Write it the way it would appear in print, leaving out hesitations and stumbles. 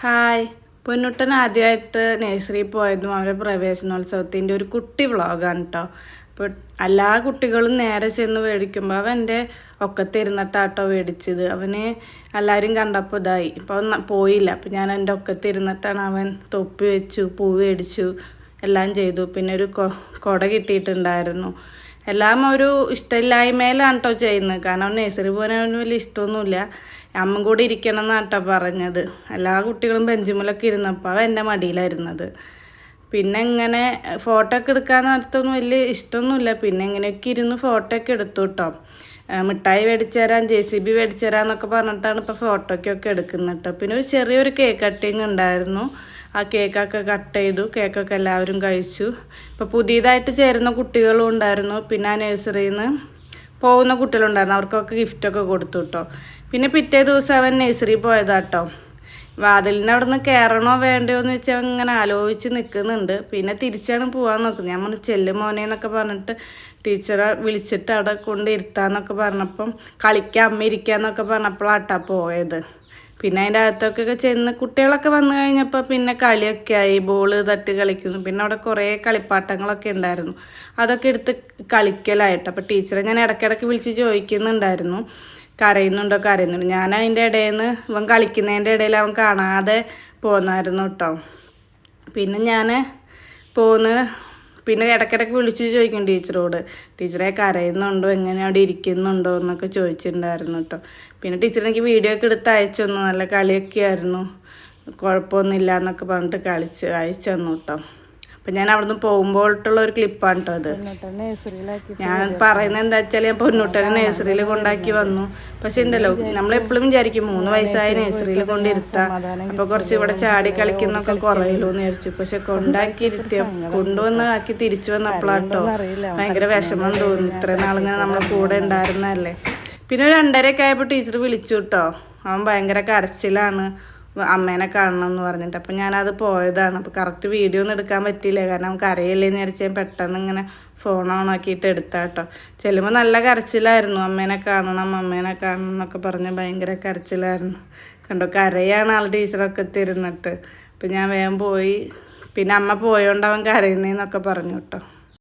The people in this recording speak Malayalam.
ഹായ്. പൊന്നുട്ടൻ ആദ്യമായിട്ട് നഴ്സറിയിൽ പോയതും അവരുടെ പ്രവേശനോത്സവത്തിൻ്റെ ഒരു കുട്ടി വ്ളോഗാണ് കേട്ടോ. അപ്പോൾ എല്ലാ കുട്ടികളും നേരെ ചെന്ന് മേടിക്കുമ്പോൾ അവൻ്റെ ഒക്കത്തിരുന്നിട്ടാട്ടോ മേടിച്ചത്. അവന് എല്ലാവരും കണ്ടപ്പോൾ ഇതായി. ഇപ്പോൾ പോയില്ല. അപ്പോൾ ഞാൻ എൻ്റെ ഒക്കത്തിരുന്നിട്ടാണ് അവൻ തൊപ്പി വെച്ചു, പൂ മേടിച്ചു, എല്ലാം ചെയ്തു. പിന്നെ ഒരു കുട കിട്ടിയിട്ടുണ്ടായിരുന്നു. എല്ലാം ഒരു ഇഷ്ടമില്ലായ്മയിലാണ് കേട്ടോ ചെയ്യുന്നത്. കാരണം നഴ്സറി പോകാൻ വലിയ ഇഷ്ടമൊന്നുമില്ല. അമ്മ കൂടി ഇരിക്കണം എന്നാണ് കേട്ടോ പറഞ്ഞത്. എല്ലാ കുട്ടികളും ബെഞ്ചുമലൊക്കെ ഇരുന്നപ്പോൾ അവൻ എൻ്റെ മടിയിലായിരുന്നത്. പിന്നെ ഇങ്ങനെ ഫോട്ടോ ഒക്കെ എടുക്കാൻ നേരത്തൊന്നും വലിയ ഇഷ്ടമൊന്നുമില്ല. പിന്നെ ഇങ്ങനെയൊക്കെ ഇരുന്ന് ഫോട്ടോ ഒക്കെ എടുത്തു കേട്ടോ. മിഠായി മേടിച്ചു തരാം, JCB മേടിച്ചു തരാം എന്നൊക്കെ പറഞ്ഞിട്ടാണ് ഇപ്പോൾ ഫോട്ടോയ്ക്കൊക്കെ എടുക്കുന്നത് കേട്ടോ. പിന്നെ ഒരു ചെറിയൊരു കേക്ക് കട്ടിങ് ഉണ്ടായിരുന്നു. ആ കേക്കൊക്കെ കട്ട് ചെയ്തു. കേക്കൊക്കെ എല്ലാവരും കഴിച്ചു. ഇപ്പോൾ പുതിയതായിട്ട് ചേരുന്ന കുട്ടികളും ഉണ്ടായിരുന്നു. പിന്നെ ആ നഴ്സറിയിൽ നിന്ന് പോകുന്ന കുട്ടികളുണ്ടായിരുന്നു. അവർക്കൊക്കെ ഗിഫ്റ്റൊക്കെ കൊടുത്തു കേട്ടോ. പിന്നെ പിറ്റേ ദിവസം അവൻ നഴ്സറിയിൽ പോയതാട്ടോ. വാതിലിൻ്റെ അവിടെ നിന്ന് കയറണോ വേണ്ടയോ എന്ന് വെച്ചാൽ അവൻ ഇങ്ങനെ ആലോചിച്ച് നിൽക്കുന്നുണ്ട്. പിന്നെ തിരിച്ചാണ് പോകാൻ നോക്കുന്നത്. ഞാൻ ചെല്ലു മോനെ എന്നൊക്കെ പറഞ്ഞിട്ട് ടീച്ചറെ വിളിച്ചിട്ട് അവിടെ കൊണ്ട് ഇരുത്താന്നൊക്കെ പറഞ്ഞപ്പം കളിക്കാൻ അമ്മ ഇരിക്കാന്നൊക്കെ പറഞ്ഞപ്പോഴാട്ടാ പോയത്. പിന്നെ അതിൻ്റെ അകത്തൊക്കെ ചെന്ന് കുട്ടികളൊക്കെ വന്നു കഴിഞ്ഞപ്പോൾ പിന്നെ കളിയൊക്കെ ആയി. ബോള് തട്ടി കളിക്കുന്നു. പിന്നെ അവിടെ കുറേ കളിപ്പാട്ടങ്ങളൊക്കെ ഉണ്ടായിരുന്നു. അതൊക്കെ എടുത്ത് കളിക്കലായിട്ട്. അപ്പോൾ ടീച്ചറെ ഞാൻ ഇടയ്ക്കിടയ്ക്ക് വിളിച്ച് ചോദിക്കുന്നുണ്ടായിരുന്നു, കരയുന്നുണ്ടോ. ഞാൻ അതിൻ്റെ ഇടയിൽ നിന്ന് ഇവൻ കളിക്കുന്നതിൻ്റെ ഇടയിൽ അവൻ കാണാതെ പോന്നായിരുന്നു കേട്ടോ. പിന്നെ ഞാൻ പോന്ന് പിന്നെ ഇടയ്ക്കിടയ്ക്ക് വിളിച്ച് ചോദിക്കും ടീച്ചറോട്, ടീച്ചറെ കരയുന്നുണ്ടോ, എങ്ങനെ അവിടെ ഇരിക്കുന്നുണ്ടോ എന്നൊക്കെ ചോദിച്ചിട്ടുണ്ടായിരുന്നു കേട്ടോ. പിന്നെ ടീച്ചർ എനിക്ക് വീഡിയോ ഒക്കെ എടുത്ത് അയച്ചു, നല്ല കളിയൊക്കെ ആയിരുന്നു, കുഴപ്പമൊന്നുമില്ല എന്നൊക്കെ പറഞ്ഞിട്ട് അയച്ചു തന്നു കേട്ടോ. അപ്പം ഞാൻ അവിടെ നിന്ന് പോകുമ്പോട്ടുള്ള ഒരു ക്ലിപ്പാണ് കേട്ടോ അത്. ഞാൻ പറയുന്നത് എന്താ വെച്ചാൽ ഞാൻ പൊന്നൂട്ടനെ നഴ്സറിയിൽ കൊണ്ടാക്കി വന്നു. പക്ഷെ ഉണ്ടല്ലോ, നമ്മളെപ്പോഴും വിചാരിക്കും 3 വയസ്സായ നഴ്സറിയിൽ കൊണ്ടിരുത്താം, അപ്പോൾ കുറച്ച് ഇവിടെ ചാടി കളിക്കുന്നൊക്കെ കുറയല്ലോ എന്ന് വിചാരിച്ചു. പക്ഷെ കൊണ്ടുവന്ന് ആക്കി തിരിച്ചു വന്നപ്പോഴാട്ടോ ഭയങ്കര വിഷമം തോന്നി. ഇത്രയും നാളിങ്ങനെ നമ്മളെ കൂടെ ഉണ്ടായിരുന്നല്ലേ. പിന്നെ ഒരു 2:30 ആയപ്പോൾ ടീച്ചർ വിളിച്ചു കേട്ടോ. അവൻ ഭയങ്കര കരച്ചിലാണ്, അമ്മേനെ കാണണം എന്ന് പറഞ്ഞിട്ട്. അപ്പം ഞാനത് പോയതാണ്. അപ്പോൾ കറക്റ്റ് വീഡിയോ ഒന്നും എടുക്കാൻ പറ്റിയില്ല, കാരണം നമുക്ക് അറിയില്ലേന്ന് വിചാരിച്ച് ഞാൻ പെട്ടെന്ന് ഇങ്ങനെ ഫോൺ ഓണാക്കിയിട്ട് എടുത്താൽ കേട്ടോ. ചെല്ലുമ്പോൾ നല്ല കരച്ചിലായിരുന്നു. അമ്മേനെ കാണണം എന്നൊക്കെ പറഞ്ഞ് ഭയങ്കര കരച്ചിലായിരുന്നു. കണ്ടോ, കരയാണ് ആൾ ടീച്ചറൊക്കെ തിരുന്നിട്ട്. അപ്പം ഞാൻ വേഗം പോയി. പിന്നെ അമ്മ പോയോണ്ട് അവൻ കരയുന്നേന്നൊക്കെ പറഞ്ഞു കേട്ടോ.